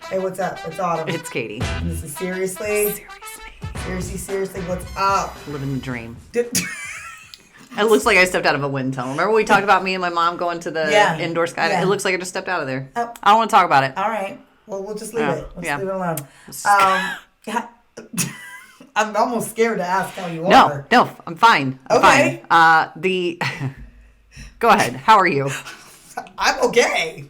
Hey, what's up? It's Autumn. It's Katie. And this is Seriously, what's up? Living the dream. It looks like I stepped out of a wind tunnel. Remember we talked about me and my mom going to the indoor sky? Yeah. It looks like I just stepped out of there. Oh. I don't want to talk about it. All right. Well, we'll just leave it. Let's leave it alone. I'm almost scared to ask how you are. No, I'm fine. Okay. Fine. Go ahead. How are you? I'm okay.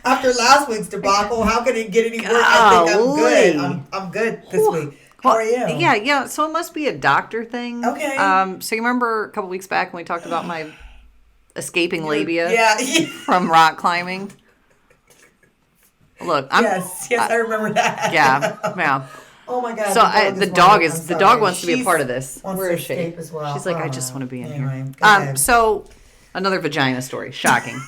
After last week's debacle, how could it get any worse? I think I'm good. I'm good this week. How are you? Yeah. So it must be a doctor thing. Okay. So you remember a couple weeks back when we talked about my escaping labia Yeah. from rock climbing? Look, Yes, I remember that. Yeah. Oh my God. So the dog wants to be a part of this. Where is she? As well. She's like, I just want to be in here. So another vagina story. Shocking.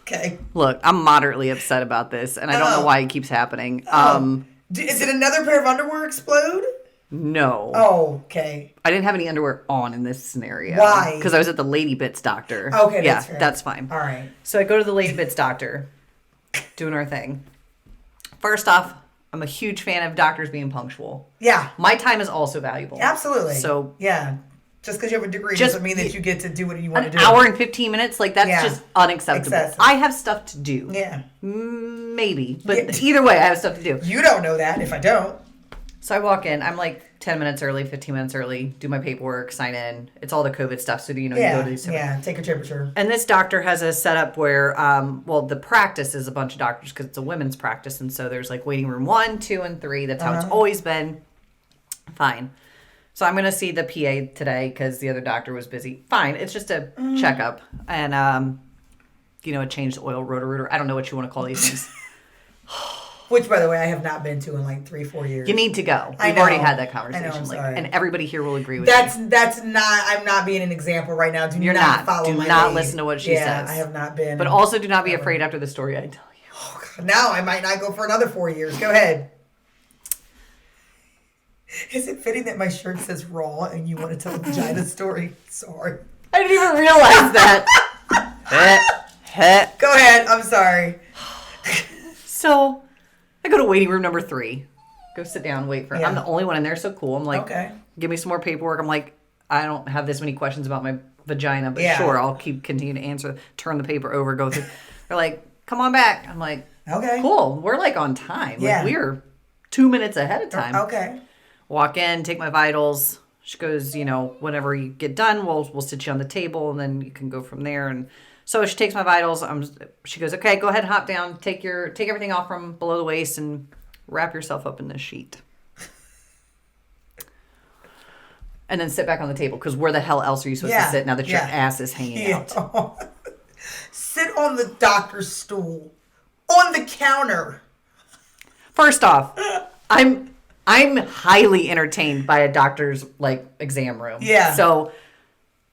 Okay. Look, I'm moderately upset about this, and I don't know why it keeps happening. Is it another pair of underwear explode? No. Oh, okay. I didn't have any underwear on in this scenario. Why? Because I was at the Lady Bits doctor. Okay, that's fair. That's fine. All right. So I go to the Lady Bits doctor, doing our thing. First off, I'm a huge fan of doctors being punctual. Yeah. My time is also valuable. Absolutely. So yeah. Just because you have a degree doesn't mean that you get to do what you want to do. An hour and 15 minutes, like that's just unacceptable. Excessive. I have stuff to do. Yeah. Maybe. But either way, I have stuff to do. You don't know that if I don't. So I walk in. I'm like 10 minutes early, 15 minutes early, do my paperwork, sign in. It's all the COVID stuff. So, you go to these. Yeah, take a temperature. And this doctor has a setup where, the practice is a bunch of doctors because it's a women's practice. And so there's like waiting room 1, 2, and 3. That's how it's always been. Fine. So I'm going to see the PA today because the other doctor was busy. Fine. It's just a checkup. And, a changed oil, rotor-rooter. I don't know what you want to call these things. Which, by the way, I have not been to in like 3-4 years. You need to go. We've already had that conversation. I know, I'm sorry. And everybody here will agree with That's not, I'm not being an example right now. You're not. Follow my Do not lead. listen to what she says. I have not been. But also do not be afraid after the story I tell you. Oh, God. Now I might not go for another 4 years. Go ahead. Is it fitting that my shirt says raw and you want to tell a vagina story? Sorry. I didn't even realize that. Go ahead. I'm sorry. So, I go to waiting room number 3. Go sit down, wait for. I'm the only one in there, so cool. I'm like, okay. Give me some more paperwork. I'm like, I don't have this many questions about my vagina, but sure, I'll continue to answer. Turn the paper over, go through. They're like, come on back. I'm like, okay, cool. We're like on time. Like, we're 2 minutes ahead of time. Okay. Walk in, take my vitals. She goes, whenever you get done, we'll sit you on the table, and then you can go from there. And so she takes my vitals. She goes, okay, go ahead and hop down. Take everything off from below the waist and wrap yourself up in this sheet. And then sit back on the table, because where the hell else are you supposed to sit now that your ass is hanging out? Sit on the doctor's stool. On the counter. First off, I'm highly entertained by a doctor's exam room. Yeah. So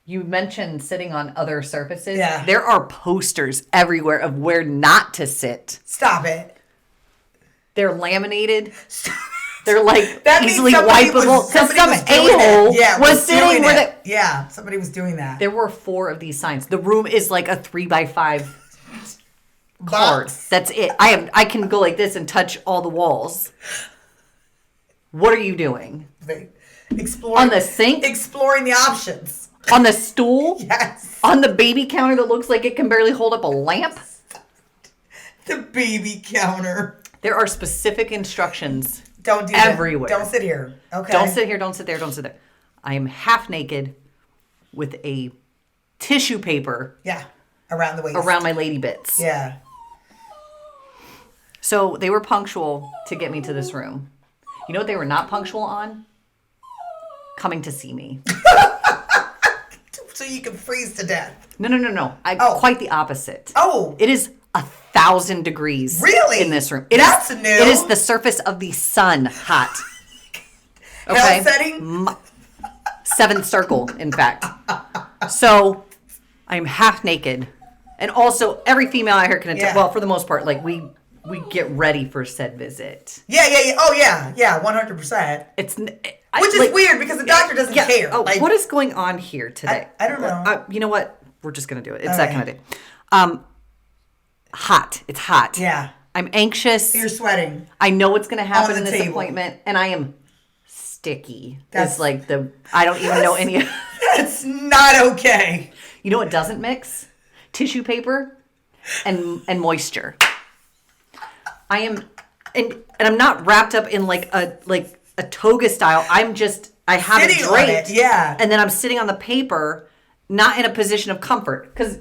you mentioned sitting on other surfaces. Yeah. There are posters everywhere of where not to sit. Stop it. They're laminated. Stop. They're easily wipeable. Because some a-hole was sitting where they... Yeah, somebody was doing that. There were 4 of these signs. The room is like a 3x5 card. That's it. I can go like this and touch all the walls. What are you doing? Exploring on the sink? Exploring the options. On the stool? Yes. On the baby counter that looks like it can barely hold up a lamp? The baby counter. There are specific instructions. Don't do everywhere. That. Don't sit here. Okay. Don't sit here. Don't sit there. Don't sit there. I am half naked with a tissue paper. Yeah. Around the waist. Around my lady bits. Yeah. So they were punctual to get me to this room. You know what they were not punctual on? Coming to see me. So you can freeze to death. No. Quite the opposite. Oh. It is 1,000 degrees. Really? In this room. That's new. It is the surface of the sun hot. Okay. Hell setting? 7th circle, in fact. So I'm half naked. And also, every female I hear can attest, well, for the most part, we get ready for said visit. Yeah. Oh, yeah, 100%. Which is weird because the doctor doesn't care. Oh, what is going on here today? I don't know. You know what? We're just going to do it. It's that kind of day. Hot. It's hot. Yeah. I'm anxious. You're sweating. I know what's going to happen in this table. appointment, and I am sticky. That's like I don't even know any. That's not okay. You know what doesn't mix? Tissue paper and moisture. I am, and I'm not wrapped up in like a toga style. I have Sitting it draped. on it, yeah. And then I'm sitting on the paper, not in a position of comfort, because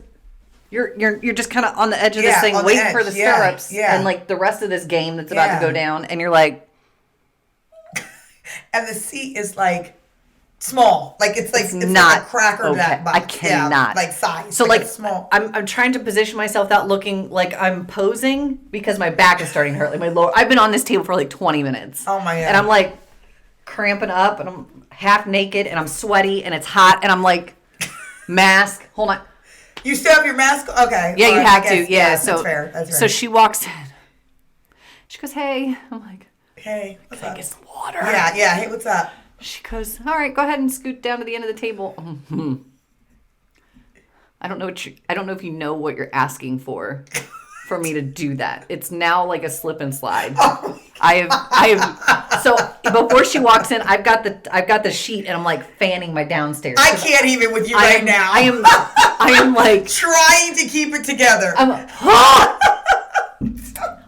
you're just kind of on the edge of this thing, waiting for the stirrups, and like the rest of this game that's about to go down, and you're like, and the seat is like small, like it's not like a cracker that I cannot like size. So like small. I'm trying to position myself without looking like I'm posing because my back is starting to hurt. Like my lower, I've been on this table for like 20 minutes. Oh my God. And I'm like cramping up, and I'm half naked, and I'm sweaty, and it's hot, and I'm like, mask. Hold on. You still have your mask? Okay. Yeah, you have to. Yeah. So that's fair. That's fair. So she walks in. She goes, "Hey." I'm like, "Hey, what's up? Get some water." Yeah. Hey, what's up? She goes, "All right, go ahead and scoot down to the end of the table." Mm-hmm. I don't know if you know what you're asking for me to do that. It's now like a slip and slide. Oh, I have. So before she walks in, I've got the sheet, and I'm like fanning my downstairs. I can't even with you right now. I am like trying to keep it together.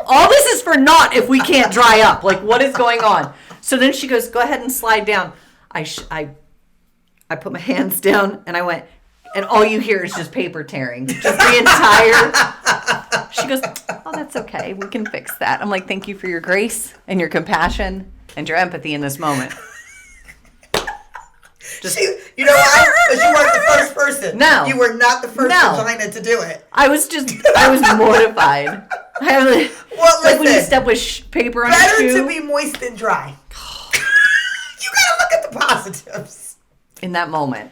All this is for naught if we can't dry up. Like, what is going on? So then she goes, "Go ahead and slide down." I put my hands down, and I went, and all you hear is just paper tearing. Just the entire... She goes, "Oh, that's okay. We can fix that." I'm like, "Thank you for your grace and your compassion and your empathy in this moment." You know why? Because you weren't the first person. No. You were not the first vagina to do it. I was mortified. Well, listen. Like when you step with paper on your shoe. Better to be moist than dry. You gotta look at the positives. In that moment.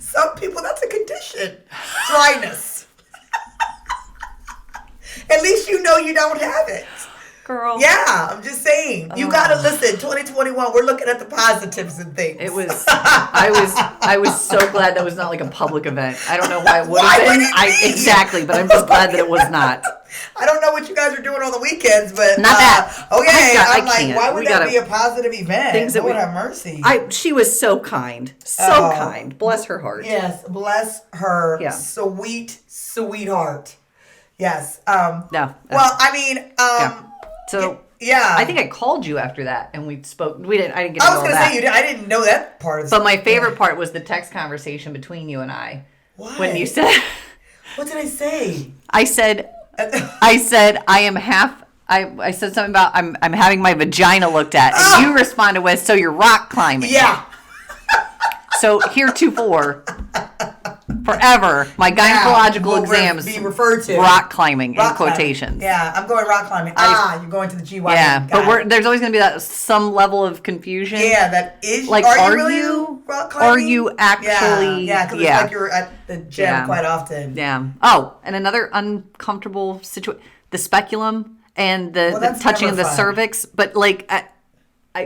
Some people, that's a condition. Dryness. At least you know you don't have it. Girl. Yeah, I'm just saying. You gotta listen. 2021, we're looking at the positives and things. It was. I was so glad that was not like a public event. I don't know why it would have been. Exactly, but I'm just glad that it was not. I don't know what you guys are doing on the weekends, but not that. Okay, I'm like, why would that be a positive event? Things that would have mercy. She was so kind, kind. Bless her heart. Yes, bless her sweet heart. Yes. No. Well, I mean, So yeah, I think I called you after that, and we spoke. I didn't get into all that. I was going to say you did. I didn't know that part. But my favorite part was the text conversation between you and I. What? When you said, "What did I say?" I said I am half. I said something about I'm having my vagina looked at, and you responded with, "So you're rock climbing." Yeah. So heretofore, forever, my gynecological exams be referred to rock climbing in quotations. Yeah, I'm going rock climbing. You're going to the GY. Yeah, but there's always going to be some level of confusion. Yeah, that is. Like, are you rock climbing? Are you actually? Yeah, because it's like you're at the gym quite often. Yeah. Oh, and another uncomfortable situation: the speculum and the touching of the cervix. But like,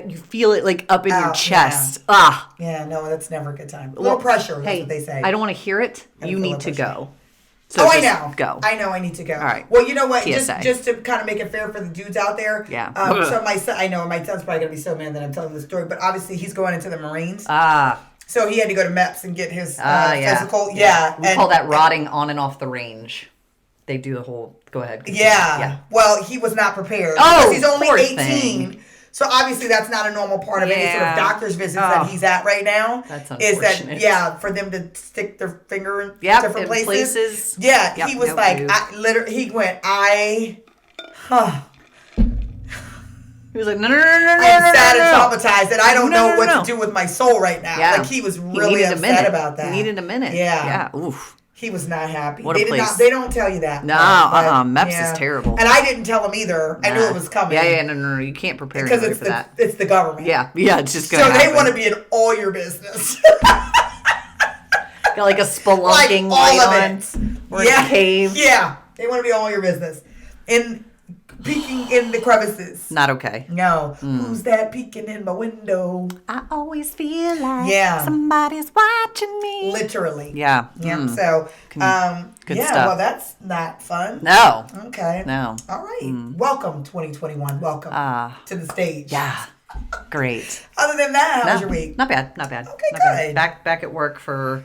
you feel it like up in your chest. Yeah. Yeah, no, that's never a good time. A little pressure, that's what they say. I don't want to hear it. You need to go. So I know. Go. I know I need to go. All right. Well, you know what? TSA. Just to kind of make it fair for the dudes out there. Yeah. So my son, I know my son's probably going to be so mad that I'm telling the story, but obviously he's going into the Marines. So he had to go to MEPS and get his physical. Yeah. We call that rotting on and off the range. They do the whole, go ahead. Yeah. Well, he was not prepared. Oh, because he's only 18. Thing. So obviously that's not a normal part of any sort of doctor's visits that he's at right now. That's unfortunate. Is that, for them to stick their finger in different places. Yeah, he was he went, He was like, no. I'm sad and traumatized and I don't know what to do with my soul right now. Yeah. Like he was really upset about that. He needed a minute. Yeah. Oof. He was not happy. What a place. They don't tell you that. No, MEPS is terrible. And I didn't tell him either. I knew it was coming. Yeah, no. You can't prepare anybody for that. It's the government. Yeah, it's just going to happen. So they want to be in all your business. Got like a spelunking light on. We're in a cave. Yeah, they want to be all your business. And peeking in the crevices. Not okay. No. Who's that peeking in my window? I always feel like somebody's watching me. Literally. Yeah. Yeah. So, good yeah, stuff. well, that's not fun. No. Okay. No. All right. Welcome, 2021. Welcome to the stage. Yeah. Great. Other than that, how was your week? Not bad. Okay, not good. Bad. Back at work for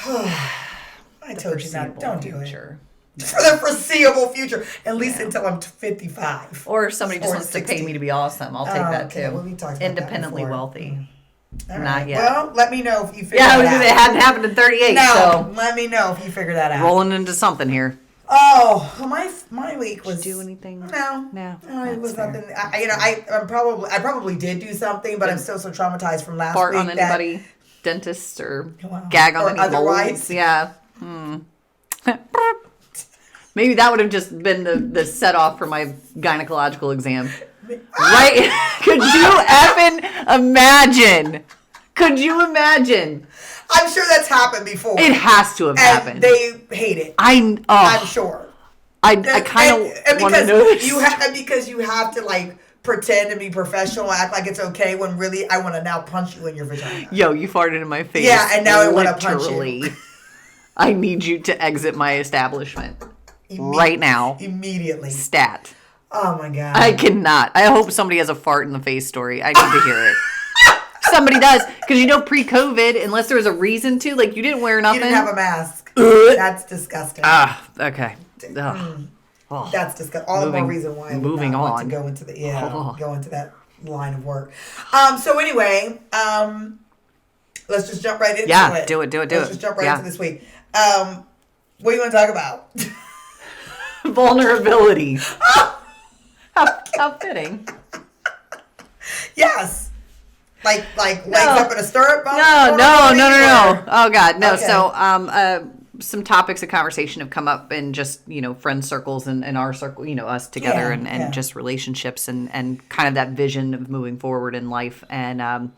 I told you not. Don't do it. future. For the foreseeable future, at least until I'm 55. Or if somebody just wants 60. To pay me to be awesome, I'll take that too. Well, we talked about independently that wealthy. All Not right. yet. Well, let me know if you figure that out. Yeah, it hadn't happened in 38. No, so let me know if you figure that out. Rolling into something here. Oh, my week was. Did you do anything? No, it was nothing. I probably did do something, but I'm still so traumatized from last Fart week. on anybody, dentist or Wow. gag on Or any otherwise. moles. Yeah. Maybe that would have just been the set off for my gynecological exam. Right? Could you effing imagine? Could you imagine? I'm sure that's happened before. It has to have happened. They hate it. I'm sure. I kind of want to know this. Because you have to like pretend to be professional, act like it's okay when really I want to now punch you in your vagina. Yo, you farted in my face. Yeah, and now I want to punch you. I need you to exit my establishment right now. Immediately. Stat. Oh my God. I cannot. I hope somebody has a fart in the face story. I need to hear it. Somebody does. Because pre-COVID, unless there was a reason to, like you didn't wear nothing. You didn't have a mask. That's disgusting. Okay. Oh. That's disgusting. All the more reason why I would not want to go into go into that line of work. So anyway, let's just jump right into it. Yeah, do it. Let's just jump right into this week. What do you want to talk about? Vulnerability. How fitting. Yes. Like legs up in a stirrup? No. Oh God, no. Okay. So, some topics of conversation have come up in just, friend circles and our circle, us together and just relationships and kind of that vision of moving forward in life. And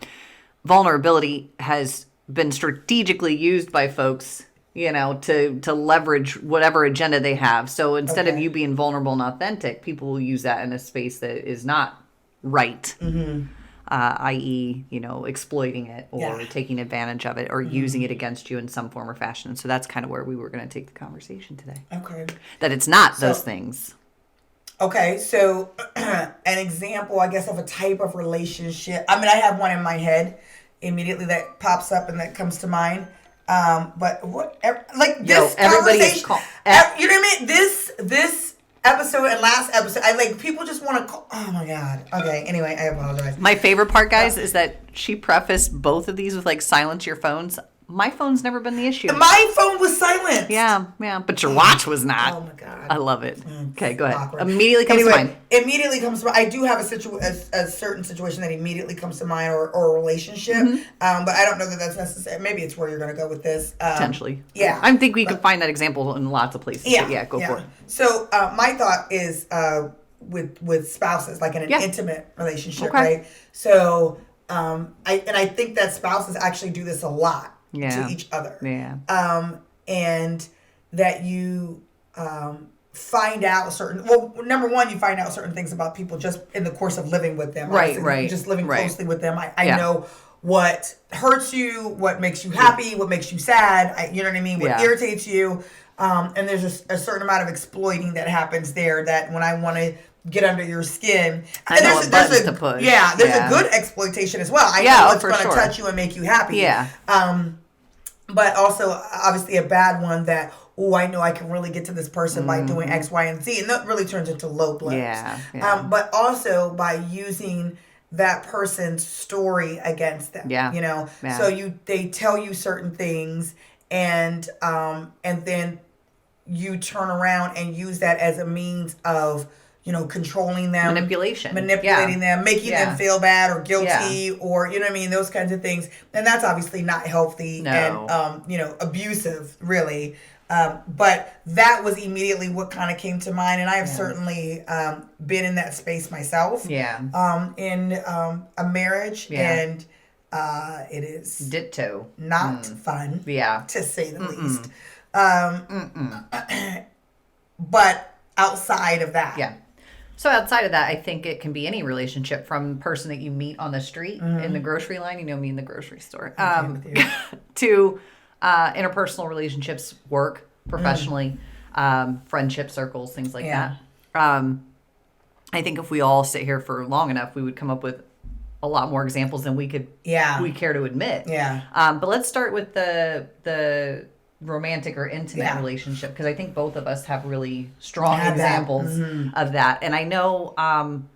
vulnerability has been strategically used by folks, to leverage whatever agenda they have. So instead of you being vulnerable and authentic, people will use that in a space that is not right. Mm-hmm. I.e., exploiting it or taking advantage of it or using it against you in some form or fashion. So that's kind of where we were going to take the conversation today. Okay. That it's not those things. Okay, so an example, I guess, of a type of relationship. I mean, I have one in my head immediately that pops up and that comes to mind. But what, like this conversation, you know what I mean? This episode and last episode, people just want to call. Oh my God. Okay. Anyway, I apologize. My favorite part, guys, is that she prefaced both of these with silence your phones. My phone's never been the issue. My phone was silent. Yeah. But your watch was not. Oh my God. I love it. Okay, go ahead. Awkward. Immediately comes to mind. Immediately comes to mind. I do have a certain situation that immediately comes to mind or a relationship. Mm-hmm. But I don't know that that's necessary. Maybe it's where you're going to go with this. Potentially. Yeah. I think we can find that example in lots of places. Yeah. Go for it. So my thought is with spouses, like in an intimate relationship, right? So I think that spouses actually do this a lot. To each other. Yeah. And that you find out number one, you find out certain things about people just in the course of living with them. Right. Just living closely with them. I know what hurts you, what makes you happy, what makes you sad, you know what I mean? What irritates you. And there's just a certain amount of exploiting that happens there that when I want to get under your skin. There's a push. There's a good exploitation as well. I know it's going to touch you and make you happy. Yeah. But also, obviously, a bad one that, I know I can really get to this person by doing X, Y, and Z. And that really turns into low blows. Yeah. But also by using that person's story against them. Yeah. So they tell you certain things and then you turn around and use that as a means of controlling them. Manipulating them, making them feel bad or guilty or, you know what I mean, those kinds of things. And that's obviously not healthy and, abusive, really. But that was immediately what kind of came to mind. And I have certainly been in that space myself. Yeah. In a marriage. Yeah. And it is ditto not fun. Yeah. To say the least. But outside of that. Yeah. So outside of that, I think it can be any relationship, from the person that you meet on the street, in the grocery line, me in the grocery store, to interpersonal relationships, work, professionally, friendship circles, things like that. I think if we all sit here for long enough, we would come up with a lot more examples than we care to admit. Yeah. But let's start with the romantic or intimate relationship, because I think both of us have really strong examples of that. And I know I'm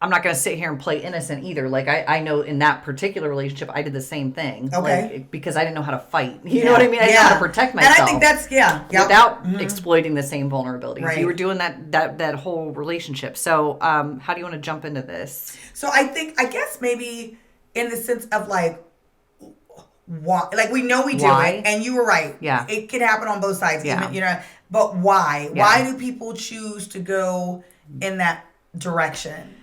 not going to sit here and play innocent either. Like, I know in that particular relationship, I did the same thing. Okay. Like, because I didn't know how to fight. You know what I mean? I didn't know how to protect myself. And I think that's, without exploiting the same vulnerabilities. Right. You were doing that whole relationship. So how do you want to jump into this? So I guess maybe in the sense of like, why? Like, we know we do it, and you were right. Yeah. It can happen on both sides, even, but why? Yeah. Why do people choose to go in that direction?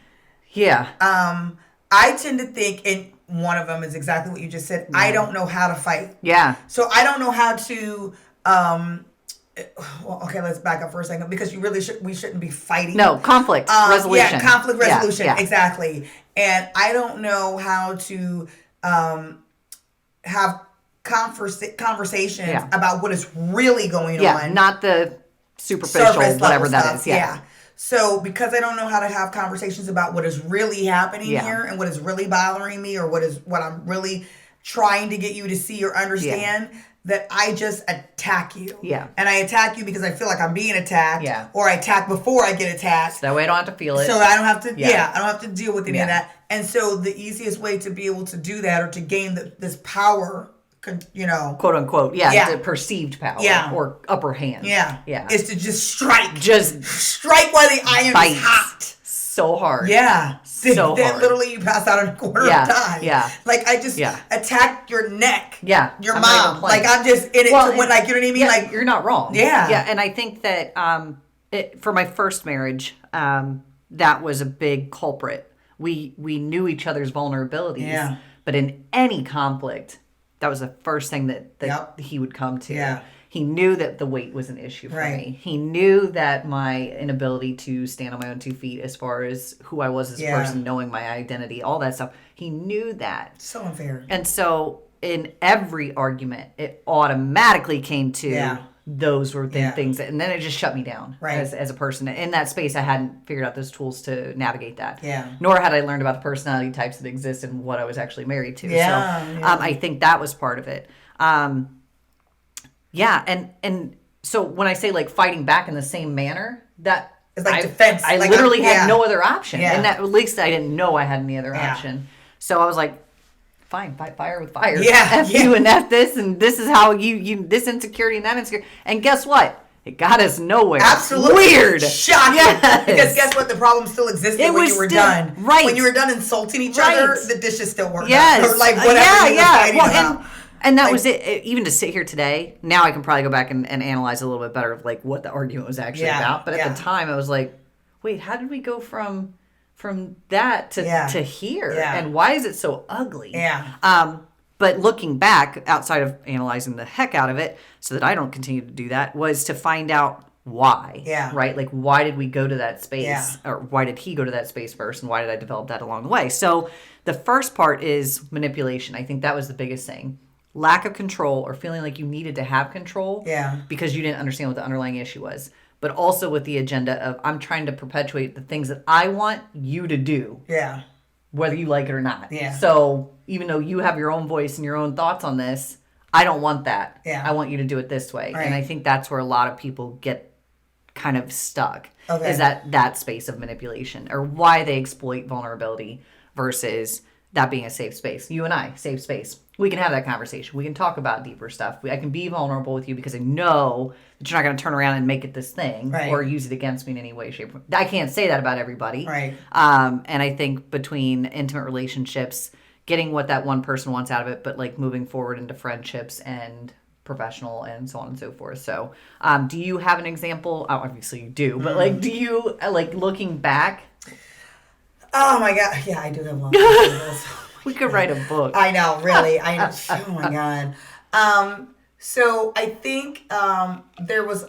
Yeah. I tend to think, and one of them is exactly what you just said. I don't know how to fight. Yeah. So I don't know how to. Well, okay, let's back up for a second, because we shouldn't be fighting. No, conflict resolution. Yeah, conflict resolution, exactly. And I don't know how to have conversations about what is really going on. Yeah, not the superficial, whatever that stuff. is. Yeah. So because I don't know how to have conversations about what is really happening here and what is really bothering me, or what I'm really trying to get you to see or understand, that I just attack you. Yeah. And I attack you because I feel like I'm being attacked. Yeah. Or I attack before I get attacked. So that way I don't have to feel it. So I don't have to, I don't have to deal with any of that. And so the easiest way to be able to do that, or to gain this power, quote unquote, the perceived power, or upper hand, is to just strike, strike while the iron is hot, so hard, so then hard. Literally you pass out in a corner and die. Like, I just attack your neck, your mom, like I'm just in it to win, like, you know what I mean? Like, you're not wrong, and I think that for my first marriage, that was a big culprit. We knew each other's vulnerabilities, but in any conflict, that was the first thing that he would come to. Yeah. He knew that the weight was an issue for me. He knew that my inability to stand on my own 2 feet, as far as who I was as a person, knowing my identity, all that stuff. He knew that. So unfair. And so in every argument, it automatically came to those were the things that, and then it just shut me down as a person. In that space, I hadn't figured out those tools to navigate that. Yeah. Nor had I learned about the personality types that exist and what I was actually married to. I think that was part of it. And so when I say like fighting back in the same manner, that it's like defense. I like literally had no other option. Yeah. And that, at least I didn't know I had any other option. So I was like, fine, fight fire with fire. F you and F this, and this is how you this insecurity and that insecurity. And guess what? It got us nowhere. Absolutely. Weird. Shocking. Yes. Because guess what? The problem still existed when you were done. Right. When you were done insulting each other, the dishes still weren't done. Or like whatever you were fighting about. And that was it. Even to sit here today, now I can probably go back and analyze a little bit better of like what the argument was actually about. But at the time, I was like, wait, how did we go from that to here? And why is it so ugly? But looking back, outside of analyzing the heck out of it, so that I don't continue to do that, was to find out why. Right? Like, why did we go to that space? Or why did he go to that space first? And why did I develop that along the way? So the first part is manipulation. I think that was the biggest thing. Lack of control, or feeling like you needed to have control because you didn't understand what the underlying issue was. But also with the agenda of, I'm trying to perpetuate the things that I want you to do. Whether you like it or not. So even though you have your own voice and your own thoughts on this, I don't want that. I want you to do it this way. And I think that's where a lot of people get kind of stuck. Is that space of manipulation, or why they exploit vulnerability versus that being a safe space. You and I, safe space. We can have that conversation. We can talk about deeper stuff. I can be vulnerable with you because I know that you're not going to turn around and make it this thing or use it against me in any way, shape, or form. I can't say that about everybody. And I think between intimate relationships, getting what that one person wants out of it, but like moving forward into friendships and professional and so on and so forth. So do you have an example? Oh, obviously you do, but like, do you, like, looking back? Oh my God. Yeah, I do have one. Oh, we could write a book. I know, really. Oh my God. So I think there was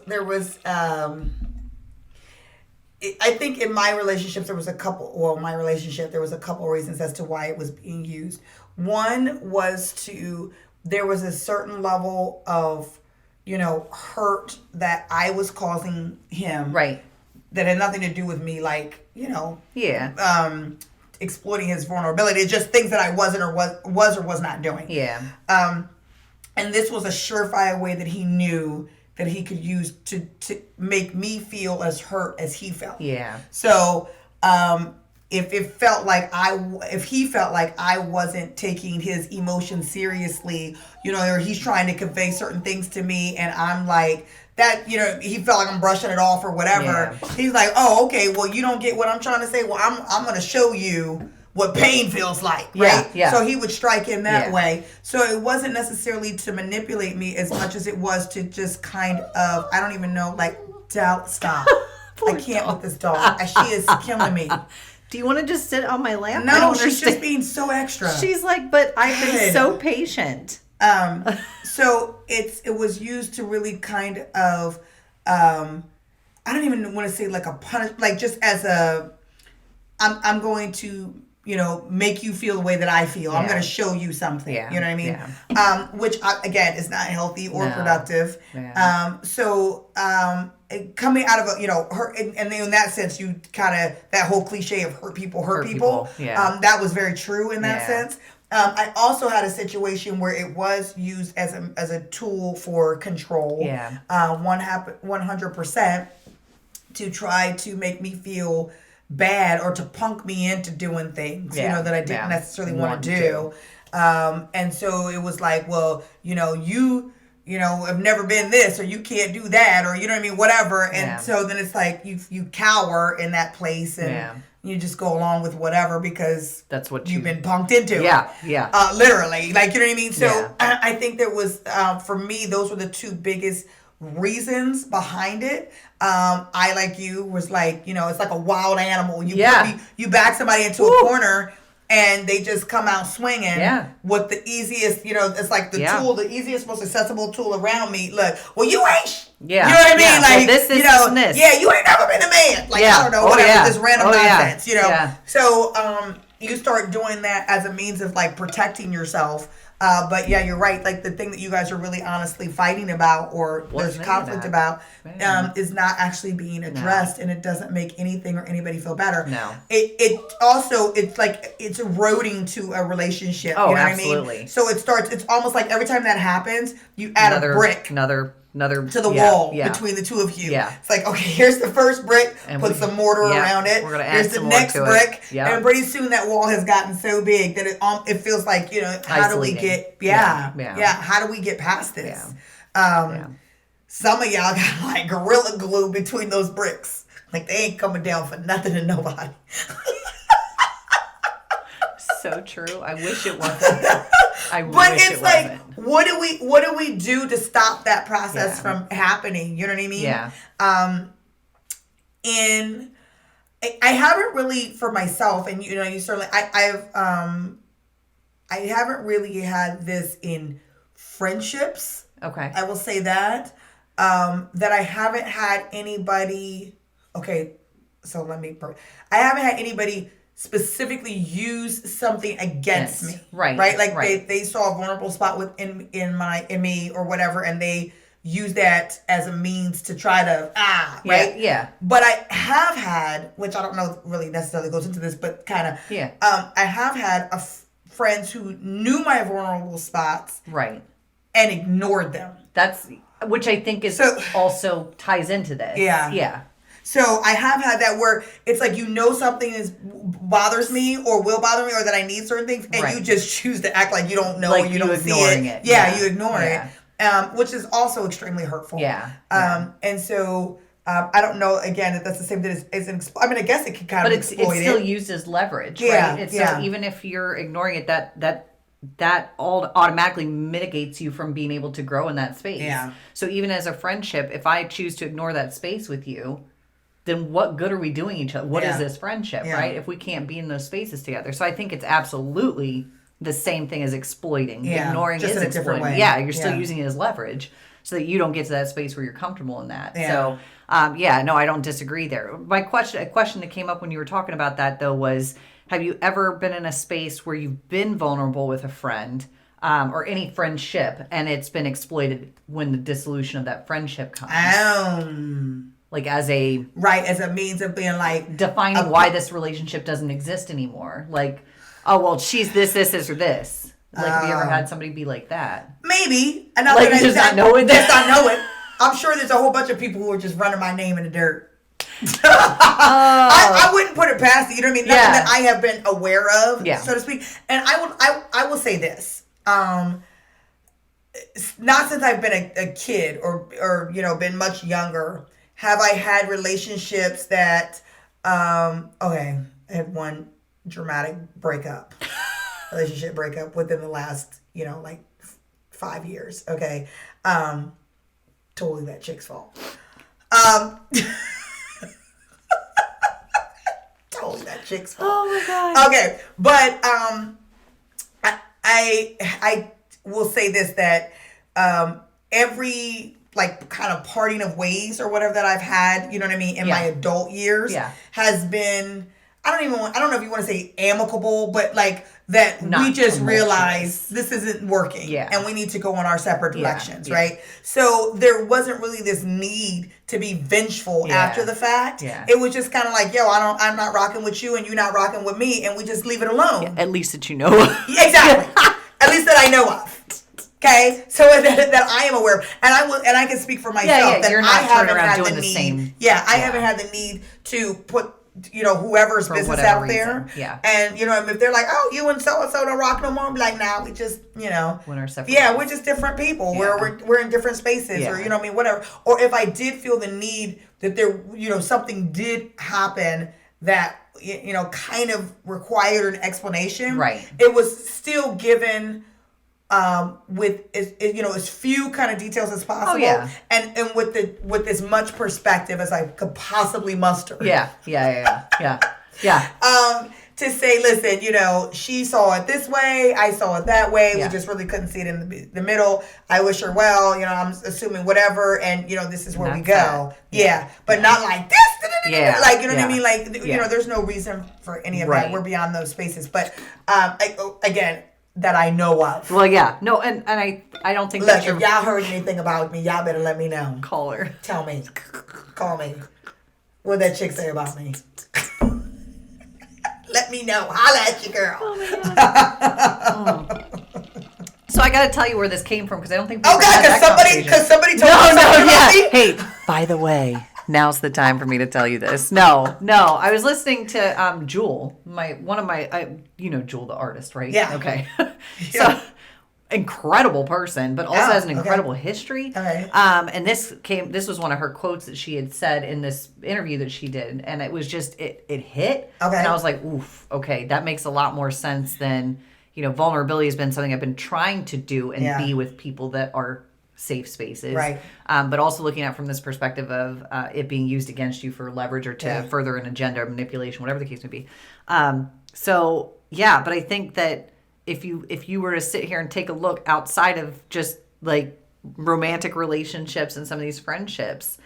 I think in my relationships there was a couple. Well, my relationship there was a couple reasons as to why it was being used. One was there was a certain level of, hurt that I was causing him. Right. That had nothing to do with me, like, Yeah. Exploiting his vulnerability. It's just things that I wasn't or was not doing. Yeah. And this was a surefire way that he knew that he could use to make me feel as hurt as he felt. Yeah. So, if he felt like I wasn't taking his emotions seriously, or he's trying to convey certain things to me, and I'm like that, he felt like I'm brushing it off or whatever. Yeah. He's like, oh, okay, well, you don't get what I'm trying to say. Well, I'm going to show you what pain feels like, right? Yeah. So he would strike in that way. So it wasn't necessarily to manipulate me as much as it was to just kind of, I don't even know, like, stop. I can't with this dog. She is killing me. Do you want to just sit on my lap? No, she's just being so extra. She's like, but I've been so patient. So it was used to really kind of, I don't even want to say like a punish, like just as I'm going to, make you feel the way that I feel. Yeah. I'm going to show you something. Yeah. You know what I mean? Yeah. Which again is not healthy or productive. Yeah. Coming out of her, and in that sense, you kind of that whole cliche of hurt people. Yeah. That was very true in that sense. I also had a situation where it was used as a tool for control. Yeah. 100% to try to make me feel bad or to punk me into doing things, that I didn't necessarily want to do. And so it was like, well, you have never been this, or you can't do that, or whatever. And so then it's like you cower in that place and you just go along with whatever because that's what you've been punked into. Yeah. Literally, like, you know what I mean? So I think there was, for me, those were the two biggest reasons behind it. I, like you, was like, it's like a wild animal. You back somebody into a corner and they just come out swinging with the easiest, it's like the tool, the easiest, most accessible tool around me. Look, well, you ain't. Yeah. You know what I mean? Yeah. Like, well, this, and this. Yeah, you ain't never been a man. Like, I don't know, whatever, this random nonsense, Yeah. So, you start doing that as a means of, like, protecting yourself. But yeah, you're right. Like, the thing that you guys are really honestly fighting about or there's conflict about is not actually being addressed, and it doesn't make anything or anybody feel better. No. It also, it's like, it's eroding to a relationship. Oh, you know absolutely. what I mean? So it's almost like every time that happens, you add a brick. Another to the wall between the two of you. Yeah. It's like, okay, here's the first brick, and put some mortar around it. We're gonna add here's the some next more to brick. It. Yep. And pretty soon that wall has gotten so big that it feels like, how do we get how do we get past this? Some of y'all got like gorilla glue between those bricks. Like, they ain't coming down for nothing and nobody. So true. I wish it wasn't. But it's like, what do we do to stop that process from happening? You know what I mean? Yeah. And I haven't really, for myself, and you certainly, I haven't really had this in friendships. Okay. I will say that that I haven't had anybody. Okay, so I haven't had anybody specifically use something against me. Right. Like they saw a vulnerable spot in me or whatever, and they use that as a means to try to right? Yeah. But I have had, which I don't know really necessarily goes into this, but kind of I have had friends who knew my vulnerable spots and ignored them. That's which I think is also ties into this. Yeah. So I have had that where it's like, something bothers me or will bother me or that I need certain things, and you just choose to act like you don't know, like or you don't see it. You ignore it, which is also extremely hurtful. And so I don't know, again, if that's the same thing as I guess it can kind of exploit it. But it's still used as leverage, right? So even if you're ignoring it, that all automatically mitigates you from being able to grow in that space. Yeah. So even as a friendship, if I choose to ignore that space with you, then what good are we doing each other? What is this friendship, right? If we can't be in those spaces together. So I think it's absolutely the same thing as exploiting. Ignoring just is in a different exploiting. way. Yeah, you're still using it as leverage. so that you don't get to that space where you're comfortable in that. So, no, I don't disagree there. A question that came up when you were talking about that, though, was, have you ever been in a space where you've been vulnerable with a friend or any friendship, and it's been exploited when the dissolution of that friendship comes? Like as a means of being like defining why this relationship doesn't exist anymore. Like, oh well, she's this, or this. Like, have you ever had somebody be like that? Maybe. Like, does not know it? Yes, I know it. I'm sure there's a whole bunch of people who are just running my name in the dirt. I wouldn't put it past it. You know what I mean? Nothing that I have been aware of, so to speak. And I will say this. Not since I've been a kid or been much younger have I had relationships that I had one dramatic relationship breakup within the last 5 years. Okay. Totally that chick's fault. Totally that chick's fault. Oh my God. Okay. But I will say this, that every kind of parting of ways or whatever that I've had, you know what I mean, in my adult years has been, I don't know if you want to say amicable, but that we just realized this isn't working and we need to go in our separate directions, right? So there wasn't really this need to be vengeful after the fact. It was just kind of like, yo, I'm not rocking with you and you're not rocking with me, and we just leave it alone. At least that you know. Exactly. At least that I know of. Okay, so that I am aware of, and I can speak for myself that you're not I haven't around had doing the the need. same. I haven't had the need to put whoever's For business whatever out there. reason. And if they're like, oh, you and so don't rock no more, I'm like, nah, we just When our separate we're just different people. We're in different spaces, or whatever. Or if I did feel the need that there something did happen that kind of required an explanation, right? It was still given with as few kind of details as possible, and with as much perspective as I could possibly muster. To say, listen, she saw it this way, I saw it that way. We just really couldn't see it in the middle. I wish her well. I'm assuming whatever, and this is where we go. But not like this. Like what I mean. Like there's no reason for any of that. We're beyond those spaces. But again, that I know of. Well, no, and I don't think. Look, if y'all heard anything about me, y'all better let me know. Call her. Tell me. Call me. What'd that chick say about me? Let me know. Holla at you, girl. Oh my God. So I got to tell you where this came from, because I don't think. Oh God, because somebody told me something about me. Hey, by the way, now's the time for me to tell you this. No. I was listening to Jewel, Jewel the artist, right? Yeah. Okay. So incredible person, but also has an incredible history. Okay. And this was one of her quotes that she had said in this interview that she did, and it was just it hit. Okay. And I was like, oof, okay, that makes a lot more sense than, vulnerability has been something I've been trying to do and be with people that are safe spaces. Right. But also looking at from this perspective of it being used against you for leverage or to further an agenda or manipulation, whatever the case may be. But I think that if you were to sit here and take a look outside of just like romantic relationships and some of these friendships,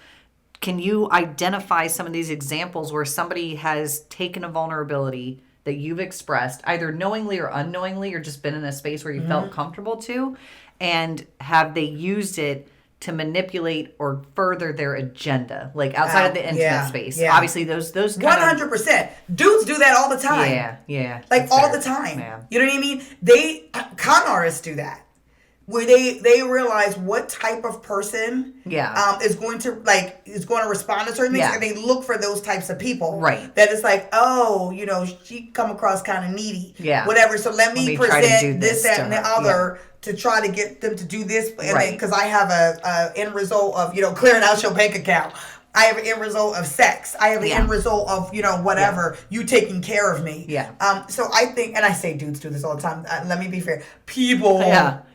can you identify some of these examples where somebody has taken a vulnerability that you've expressed, either knowingly or unknowingly, or just been in a space where you felt comfortable to, and have they used it to manipulate or further their agenda, like outside of the intimate space? Obviously, those 100%. Dudes do that all the time. Like all the time. Yeah. You know what I mean? Con artists do that, where they realize what type of person is going to respond to certain things, and they look for those types of people. Right. That is like, oh, she come across kind of needy. Yeah. Whatever. So let me present this, that, and the other. Yeah. To try to get them to do this, because I have a end result of clearing out your bank account. I have an end result of sex. I have an end result of whatever, you taking care of me. So I think, and I say dudes do this all the time. Let me be fair.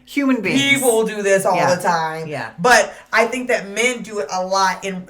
Human beings. People do this all the time. Yeah. But I think that men do it a lot in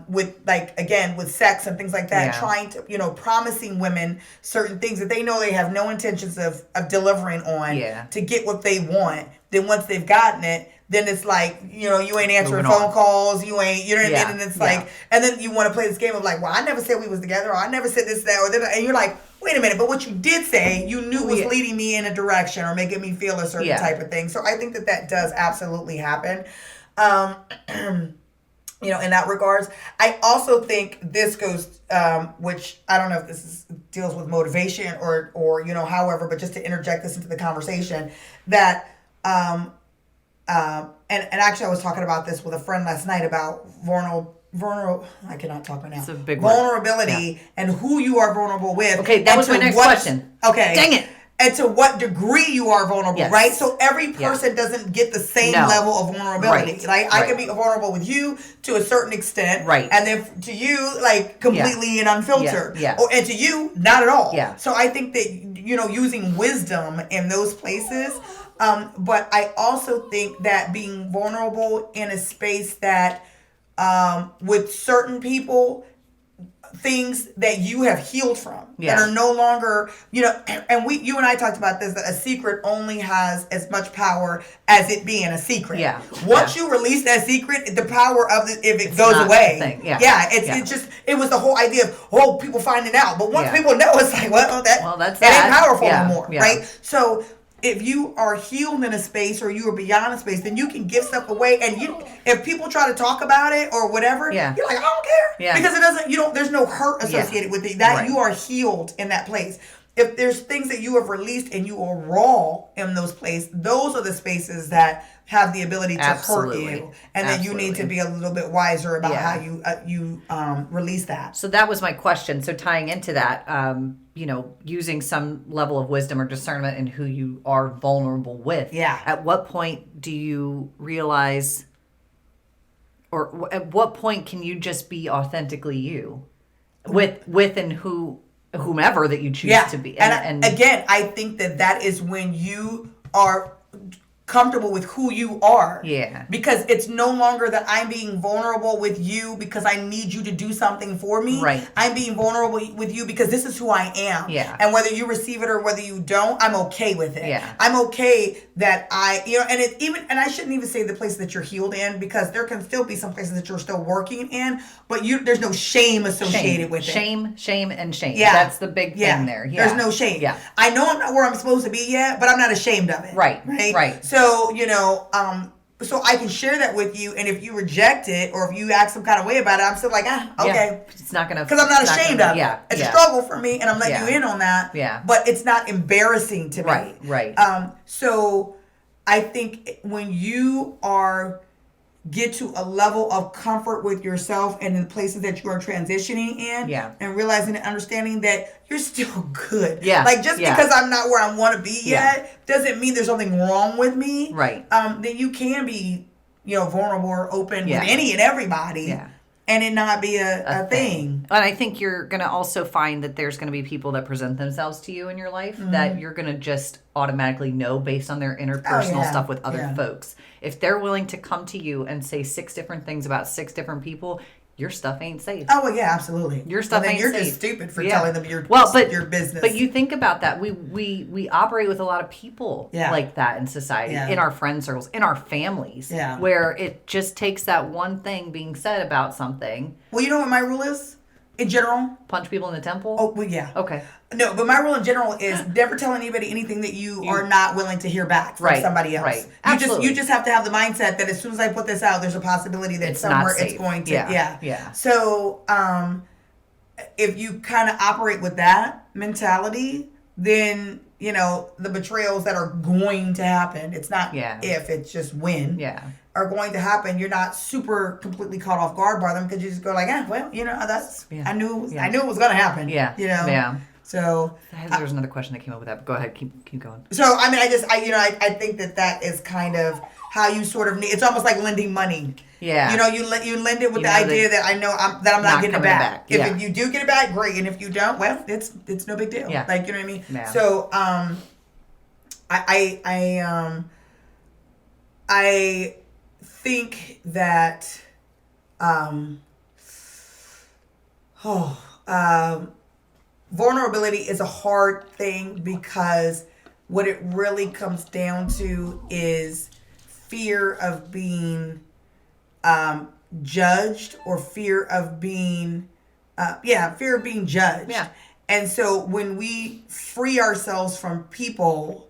with with sex and things like that, trying to, promising women certain things that they know they have no intentions of delivering on to get what they want. Then once they've gotten it, then it's like, you ain't answering Moving phone on. calls, you ain't, you know what I mean? And it's Yeah. like, and then you want to play this game of like, well, I never said we was together, or I never said this, that, or that, and you're like, wait a minute, but what you did say, you knew was leading me in a direction or making me feel a certain type of thing. So I think that does absolutely happen. In that regards. I also think this goes, which I don't know if deals with motivation or however, but just to interject this into the conversation, that, and actually I was talking about this with a friend last night about I cannot talk right now. It's a big vulnerability and who you are vulnerable with. Okay, that was my next question. Okay. Dang it. And to what degree you are vulnerable, right? So every person doesn't get the same level of vulnerability. Right? I can be vulnerable with you to a certain extent, right? And then to you, like completely and unfiltered, and to you, not at all. Yeah. So I think that using wisdom in those places, but I also think that being vulnerable in a space that, with certain people, things that you have healed from that are no longer, and you and I talked about this, that a secret only has as much power as it being a secret. Yeah. Once you release that secret, the power of it, if it goes away. It was the whole idea of, people finding out. But once people know, it's like, that ain't powerful anymore, right? So if you are healed in a space or you are beyond a space, then you can give stuff away. And if people try to talk about it or whatever, you're like, I don't care. Because it doesn't, there's no hurt associated with it. That you are healed in that place. If there's things that you have released and you are raw in those places, those are the spaces that have the ability to hurt you. And then you need to be a little bit wiser about how you release that. So that was my question. So tying into that, using some level of wisdom or discernment in who you are vulnerable with. Yeah. At what point do you realize, or at what point can you just be authentically you with and whomever that you choose to be? And again, I think that is when you are comfortable with who you are. Yeah. Because it's no longer that I'm being vulnerable with you because I need you to do something for me. Right. I'm being vulnerable with you because this is who I am. Yeah. And whether you receive it or whether you don't, I'm okay with it. Yeah. I'm okay that and I shouldn't even say the place that you're healed in, because there can still be some places that you're still working in, but there's no shame associated with it. Shame, and shame. Yeah. That's the big thing there. Yeah. There's no shame. Yeah. I know I'm not where I'm supposed to be yet, but I'm not ashamed of it. Right. So, so I can share that with you, and if you reject it or if you act some kind of way about it, I'm still like, okay. Yeah. It's not gonna, because I'm not ashamed of it. Yeah. It's a struggle for me, and I'm letting you in on that. Yeah. But it's not embarrassing to me. Right. So I think when you get to a level of comfort with yourself and in the places that you are transitioning in, and realizing and understanding that you're still good. Yeah. Like, just because I'm not where I want to be yet doesn't mean there's something wrong with me. Right. Then you can be, vulnerable or open with any and everybody. Yeah. And it not be a thing. And I think you're going to also find that there's going to be people that present themselves to you in your life that you're going to just automatically know based on their interpersonal stuff with other folks. If they're willing to come to you and say 6 different things about 6 different people, your stuff ain't safe. Oh, well, yeah, absolutely. Your stuff ain't safe. You're just stupid for telling them your business. But you think about that. We operate with a lot of people like that in society, in our friend circles, in our families, where it just takes that one thing being said about something. Well, you know what my rule is? In general? Punch people in the temple? Oh, well, yeah. Okay. No, but my rule in general is never tell anybody anything that you are not willing to hear back from somebody else. Right. You just have to have the mindset that as soon as I put this out, there's a possibility that somewhere it's going to. Yeah. So, if you kind of operate with that mentality, then, the betrayals that are going to happen, it's not if, it's just when. Yeah. Are going to happen. You're not super completely caught off guard by them, because you just go like, that's I knew it was going to happen. Yeah. Yeah. So there's another question that came up with that, but go ahead, keep going. So I mean, I think that is kind of how you sort of need. It's almost like lending money. Yeah. You lend it with the idea that I know I'm not getting it back. If you do get it back, great, and if you don't, well, it's no big deal. Yeah. Like, you know what I mean? Yeah. So I think that vulnerability is a hard thing, because what it really comes down to is fear of being judged or fear of being fear of being judged. Yeah. And so when we free ourselves from people,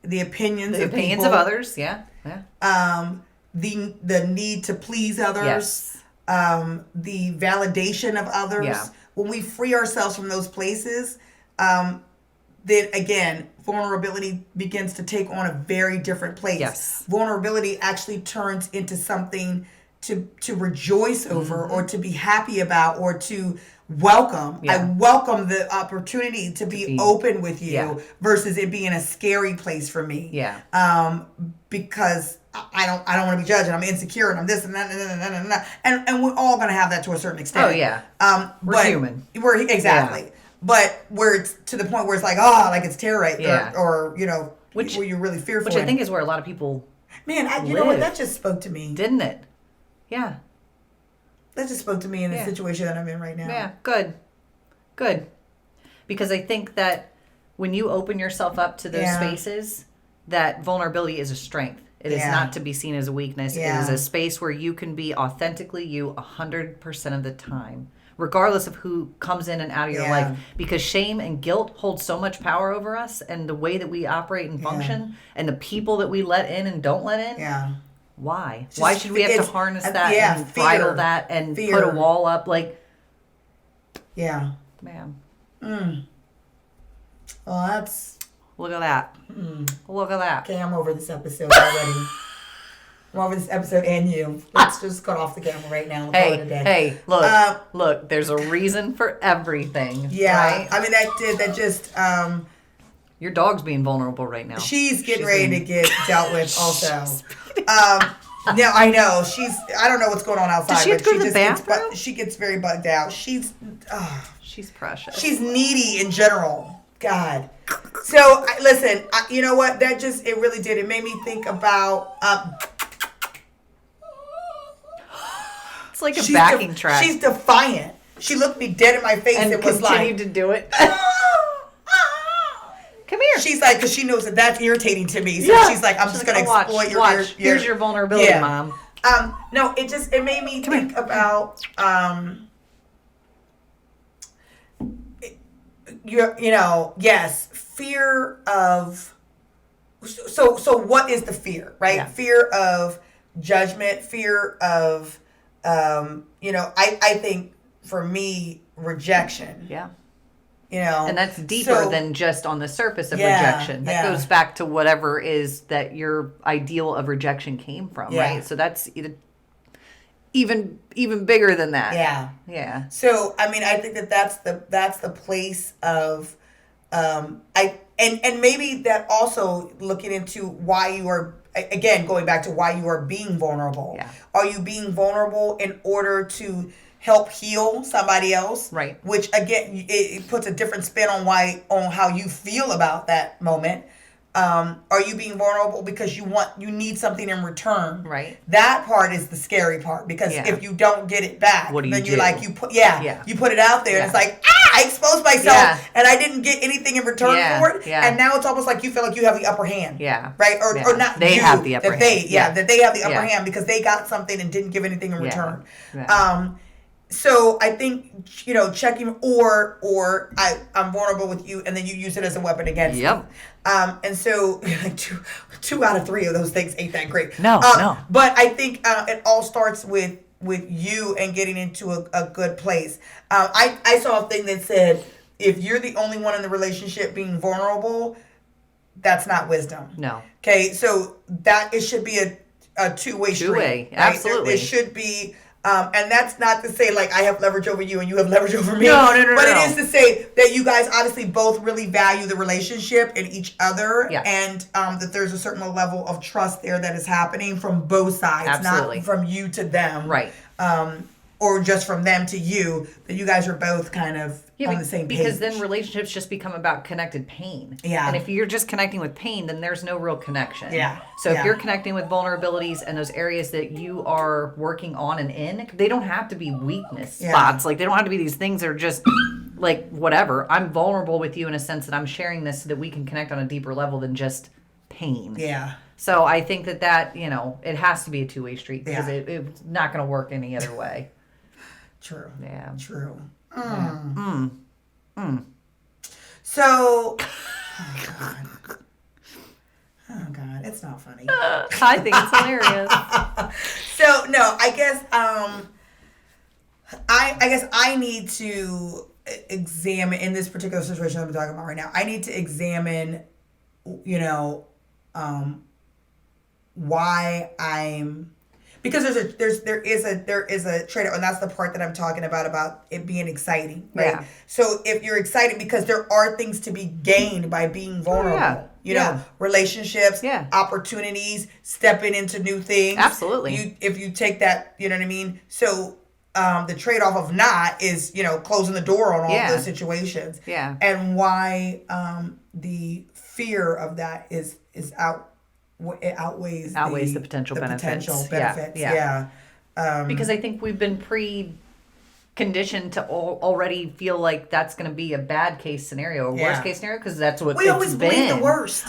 the opinions of people, others, the need to please others, yes. The validation of others. Yeah. When we free ourselves from those places, then again, vulnerability begins to take on a very different place. Yes. Vulnerability actually turns into something to rejoice over, or to be happy about, or to welcome. Yeah. I welcome the opportunity to be open with you versus it being a scary place for me. Yeah. Because I don't want to be judged, and I'm insecure, and I'm this and that and we're all going to have that to a certain extent. Oh yeah. We're human. Exactly. Yeah. But where it's to the point where it's like, like it's terrorite, or where you're really fearful. Which I think is where a lot of people you know what, that just spoke to me. Didn't it? Yeah. That just spoke to me in the situation that I'm in right now. Yeah, good. Because I think that when you open yourself up to those spaces, that vulnerability is a strength. It is not to be seen as a weakness. Yeah. It is a space where you can be authentically you 100% of the time, regardless of who comes in and out of your life. Because shame and guilt hold so much power over us, and the way that we operate and function, and the people that we let in and don't let in. Yeah. Why? Why should we have to harness that and bridle that and put a wall up? Yeah. Man. Well, that's... Look at that. Look at that. Okay, I'm over this episode already. I'm over this episode and you. Let's just cut off the camera right now and call it a day. Hey, look, there's a reason for everything. Yeah. Right? I mean, that just... Your dog's being vulnerable right now. She's getting ready to get dealt with also. No, I know. I don't know what's going on outside. Does she have to go to the bathroom? She gets very bugged out. She's precious. She's needy in general. God. So, listen, you know what? It really did. It made me think about... it's like a backing track. She's defiant. She looked me dead in my face and was like... continued to do it. Come here. She's like, because she knows that's irritating to me. So she's like, I'm just going to exploit your... Here's your vulnerability, Mom. No, it made me think about... yes, fear of... So what is the fear, right? Yeah. Fear of judgment, fear of, I think for me, rejection. Yeah. And that's deeper than just on the surface of rejection. That goes back to whatever is that your ideal of rejection came from, right? So that's even bigger than that. Yeah. Yeah. So, I mean, I think that's the place of, and maybe that also looking into why you are, again, going back to why you are being vulnerable. Yeah. Are you being vulnerable in order to help heal somebody else? Right. Which, again, it puts a different spin on how you feel about that moment. Are you being vulnerable because you need something in return? Right. That part is the scary part, because if you don't get it back, what do you then do? you're like, you put it out there and it's like, I exposed myself and I didn't get anything in return for it. Yeah. And now it's almost like you feel like you have the upper hand. Yeah. Right? Or not they have the upper hand. That they have the upper hand because they got something and didn't give anything in return. Yeah. So I think, checking or I'm vulnerable with you, and then you use it as a weapon against me. And so two out of three of those things ain't that great. No. But I think it all starts with you and getting into a good place. I saw a thing that said, if you're the only one in the relationship being vulnerable, that's not wisdom. No. Okay, so it should be a two-way street. Two-way, right? absolutely. There should be... and that's not to say like I have leverage over you and you have leverage over me. No. But it is to say that you guys obviously both really value the relationship and each other. Yeah. And that there's a certain level of trust there that is happening from both sides. Absolutely. Not from you to them. Right. Or just from them to you. That you guys are both kind of on the same page. Because then relationships just become about connected pain. Yeah. And if you're just connecting with pain, then there's no real connection. Yeah. So if you're connecting with vulnerabilities and those areas that you are working on and in, they don't have to be weakness spots. Like, they don't have to be these things that are just like, whatever. I'm vulnerable with you in a sense that I'm sharing this so that we can connect on a deeper level than just pain. Yeah. So I think that, it has to be a two-way street because it's not going to work any other way. True. Yeah. True. So, oh God, it's not funny. I think it's hilarious. So no, I guess I need to examine in this particular situation I'm talking about right now. I need to examine, why I'm, because there is a trade-off, and that's the part that I'm talking about it being exciting, right? Yeah. So if you're excited, because there are things to be gained by being vulnerable, relationships, opportunities, stepping into new things. Absolutely. If you take that, you know what I mean? So the trade-off of not is, closing the door on all those situations. Yeah. And why the fear of that is out. It outweighs the potential benefits. Yeah. Because I think we've been conditioned to already feel like that's going to be a bad case scenario, or worst case scenario, because that's what we always believe the worst.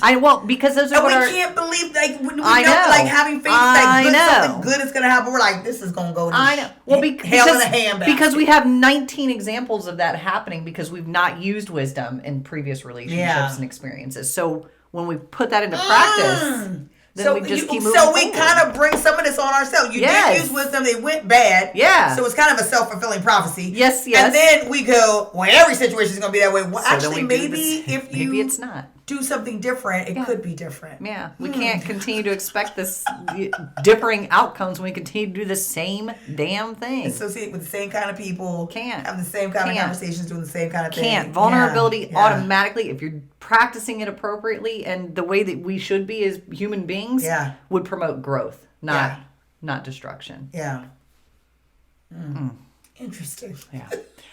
Because those are we can't believe we know like having faith that something good is going to happen. We're like, this is going to go to hell in a handbasket. Because we have 19 examples of that happening because we've not used wisdom in previous relationships and experiences. So when we put that into practice, then we just keep moving So we forward. kind of bring some of this on ourselves. You did use wisdom, it went bad. Yeah. So it's kind of a self-fulfilling prophecy. Yes. And then we go, well, every situation is going to be that way. Well, actually, maybe maybe it's not. Do something different, it could be different. Yeah. We can't continue to expect this differing outcomes when we continue to do the same damn thing. Associate with the same kind of people. Can't. Have the same kind of conversations, doing the same kind of thing. Can't. Vulnerability automatically, if you're practicing it appropriately and the way that we should be as human beings, would promote growth, not destruction. Yeah. Interesting. Yeah.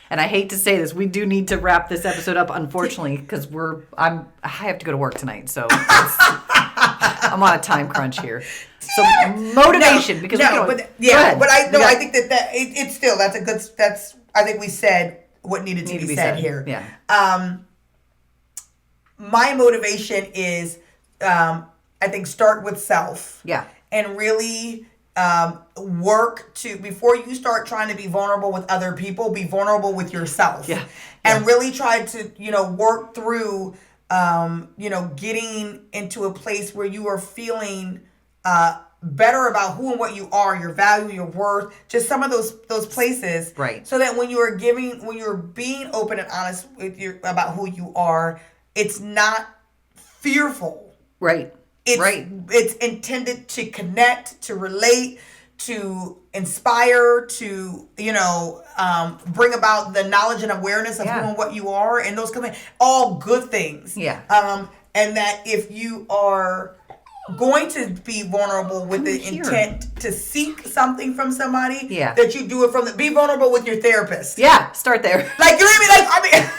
And I hate to say this, we do need to wrap this episode up, unfortunately, because I have to go to work tonight, so I'm on a time crunch here. So motivation, I think that it's still I think we said what needed to be said here. Yeah. My motivation is, I think, start with self. Yeah. And really work to, before you start trying to be vulnerable with other people, be vulnerable with yourself. Yeah. And really try to, work through, getting into a place where you are feeling better about who and what you are, your value, your worth, just some of those places. Right. So that when you're being open and honest with about who you are, it's not fearful. Right. It's intended to connect, to relate, to inspire, to, bring about the knowledge and awareness of who and what you are, and those all good things. Yeah. And that if you are going to be vulnerable with the intent to seek something from somebody, that you do it be vulnerable with your therapist. Yeah, start there. Like, you know what I mean?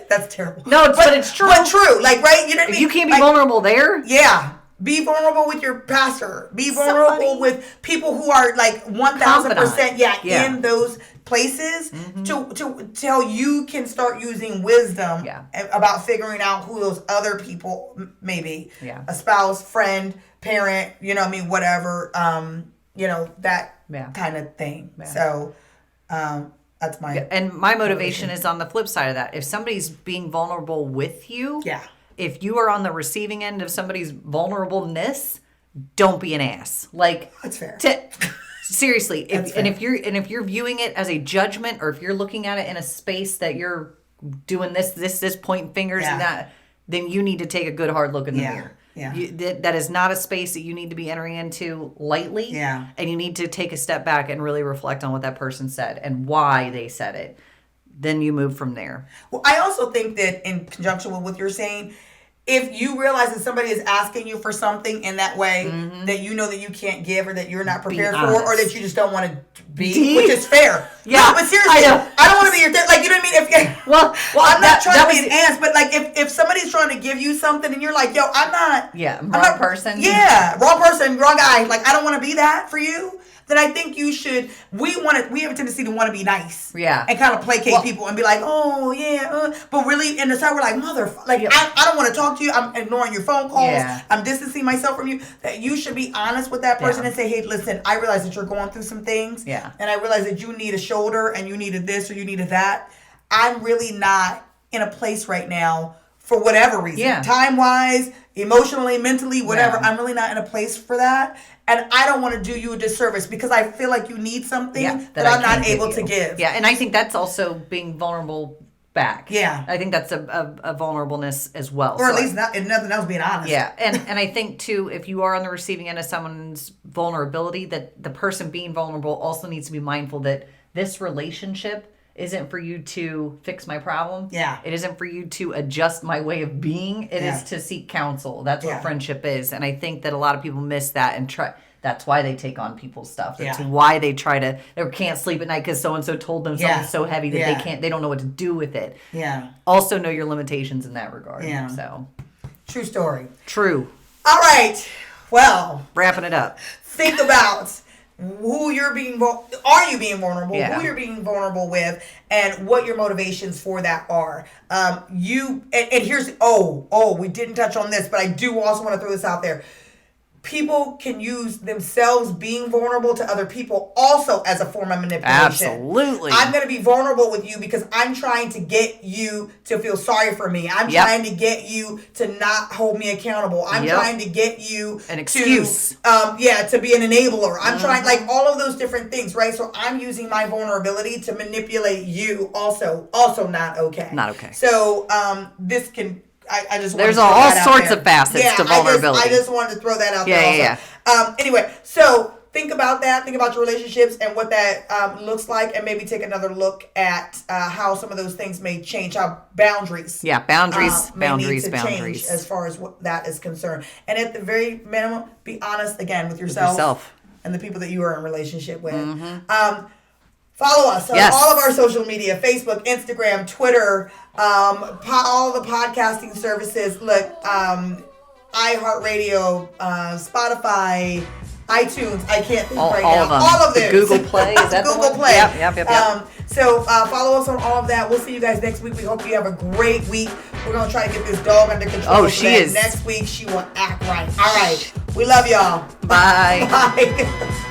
That's terrible. No, but it's true. But true. Like, right? You know what I mean? You can't be vulnerable there. Yeah. Be vulnerable with your pastor. Be vulnerable with people who are like 1,000% in those places till you can start using wisdom about figuring out who those other people may be. Yeah. A spouse, friend, parent, whatever, that kind of thing. Yeah. So, that's my... And my motivation is on the flip side of that. If somebody's being vulnerable with you... Yeah. If you are on the receiving end of somebody's vulnerableness, don't be an ass. Like, that's fair. Seriously, if you're viewing it as a judgment, or if you're looking at it in a space that you're doing this pointing fingers and that, then you need to take a good hard look in the mirror. Yeah. That is not a space that you need to be entering into lightly. Yeah. And you need to take a step back and really reflect on what that person said and why they said it. Then you move from there. Well, I also think that in conjunction with what you're saying, if you realize that somebody is asking you for something in that way that you know that you can't give, or that you're not prepared for, or that you just don't want to be, which is fair. Yeah. No, but seriously, I don't want to be your like, you know what I mean? Well, I'm not trying to be an ass, but like if somebody's trying to give you something and you're like, yo, I'm not. Yeah, wrong person. Yeah, wrong person, wrong guy. Like, I don't want to be that for you. then I think you should. We have a tendency to want to be nice, and kind of placate people and be like, oh yeah, but really in the side we're like, I don't want to talk to you. I'm ignoring your phone calls. Yeah. I'm distancing myself from you. That you should be honest with that person and say, hey, listen, I realize that you're going through some things, and I realize that you need a shoulder and you needed this or you needed that. I'm really not in a place right now for whatever reason, time-wise, emotionally, mentally, whatever. I'm really not in a place for that. And I don't want to do you a disservice because I feel like you need something that I'm not able to give. Yeah, and I think that's also being vulnerable back. Yeah. I think that's a vulnerableness as well. Or at least, if nothing else, being honest. Yeah, and I think, too, if you are on the receiving end of someone's vulnerability, that the person being vulnerable also needs to be mindful that this relationship isn't for you to fix my problem. Yeah. It isn't for you to adjust my way of being. It is to seek counsel. That's what friendship is. And I think that a lot of people miss that and try. That's why they take on people's stuff. That's why they can't sleep at night because so-and-so told them something's so heavy that they don't know what to do with it. Yeah. Also know your limitations in that regard. Yeah. So. True story. True. All right. Well. Wrapping it up. Think about who you're being, are you being vulnerable, who you're being vulnerable with, and what your motivations for that are. And here's, we didn't touch on this, but I do also want to throw this out there. People can use themselves being vulnerable to other people also as a form of manipulation. Absolutely. I'm going to be vulnerable with you because I'm trying to get you to feel sorry for me. I'm trying to get you to not hold me accountable. I'm trying to get you an excuse. To be an enabler. I'm trying, like, all of those different things, right? So I'm using my vulnerability to manipulate you also not okay. Not okay. So this can... I just there's all sorts of facets to vulnerability. I just wanted to throw that out there. Also. Anyway, so think about that. Think about your relationships and what that looks like, and maybe take another look at how some of those things may change. How boundaries. Yeah, boundaries change as far as what that is concerned. And at the very minimum, be honest again with yourself and the people that you are in relationship with. Mm-hmm. Follow us on all of our social media, Facebook, Instagram, Twitter, all the podcasting services. Look, iHeartRadio, Spotify, iTunes. I can't think right now. All of them. Google Play. Is that Google Play. Yep. So follow us on all of that. We'll see you guys next week. We hope you have a great week. We're going to try to get this dog under control. Oh, she is. Next week, she will act right. All right. We love y'all. Bye. Bye.